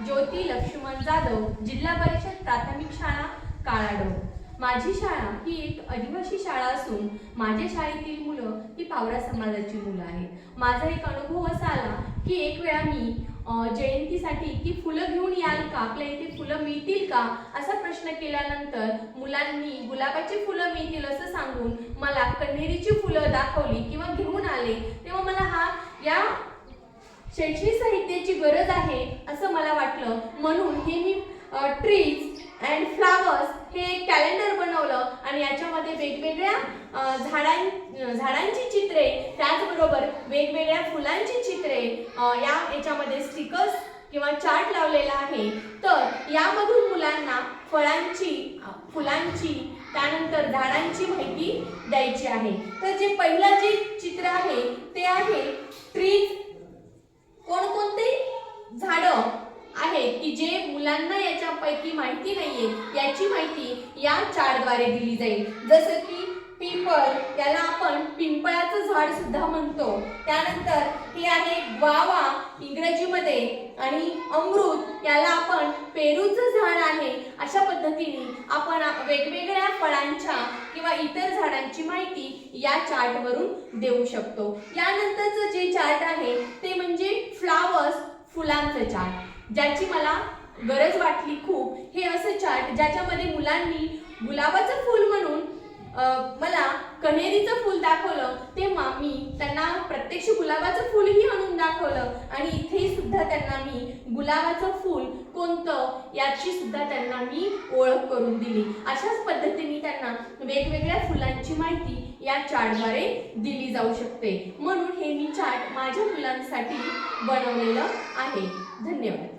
ज्योती लक्ष्मण जाधव, जिल्हा परिषद प्राथमिक शाळा काळाडोह। माझी शाळा ही एक आदिवासी शाळा असून माझ्या शाळेतील मुलं ही पावरा समाजाची मुलं आहेत। माझा एक अनुभव असा आला की एक वेळा मी जयंतीसाठी की फुलं घेऊन याल का, आपल्या इथे फुलं मिळतील का असा प्रश्न केल्यानंतर मुलांनी गुलाबाची फुलं मिळतील असं सांगून मला कण्हेरीची फुलं दाखवली किंवा घेऊन आले। तेव्हा मला या शैक्षणिक साहित्याची गरज आहे असं मला वाटलं, म्हणून हे मी ट्रीज अँड फ्लावर्स हे एक कॅलेंडर बनवलं आणि याच्यामध्ये वेगवेगळ्या झाडांची चित्रे, त्याचबरोबर वेगवेगळ्या फुलांची चित्रे याच्यामध्ये स्टिकर्स किंवा चार्ट लावलेला आहे। तर यामधून मुलांना फळांची, फुलांची, त्यानंतर झाडांची माहिती द्यायची आहे। तर जे पहिलं जे चित्र आहे ते आहे ट्रीज, कोणकोणते झाडं आहेत की जे मुलांना याच्यापैकी माहिती नाहीये याची माहिती या चार्टद्वारे दिली जाईल। जसं की पीपल, याला आपण पिंपळाचं झाड सुद्धा म्हणतो। त्यानंतर हे आहे ग्वावा इंग्रजीमध्ये, आणि अमृत याला आपण पेरूचं झाड आहे। अशा पद्धतीने आपण वेगवेगळ्या फळांच्या किंवा इतर झाडांची माहिती या चार्टवरून देऊ शकतो। यानंतरचं जे चार्ट आहे ते म्हणजे फ्लावर्स, फुलांचं चार्ट, ज्याची मला गरज वाटली खूप। हे असं चार्ट ज्याच्यामध्ये मुलांनी गुलाबाचं फूल म्हणून मला कण्हेरीचं फूल दाखवलं, तेव्हा मी त्यांना प्रत्यक्ष गुलाबाचं फूलही आणून दाखवलं आणि इथे सुद्धा त्यांना मी गुलाबाचं फूल कोणतं याची सुद्धा त्यांना मी ओळख करून दिली। अशाच पद्धतीने त्यांना वेगवेगळ्या फुलांची माहिती या चार्टद्वारे दिली जाऊ शकते। म्हणून हे मी चार्ट माझ्या मुलांसाठी बनवलेलं आहे। धन्यवाद।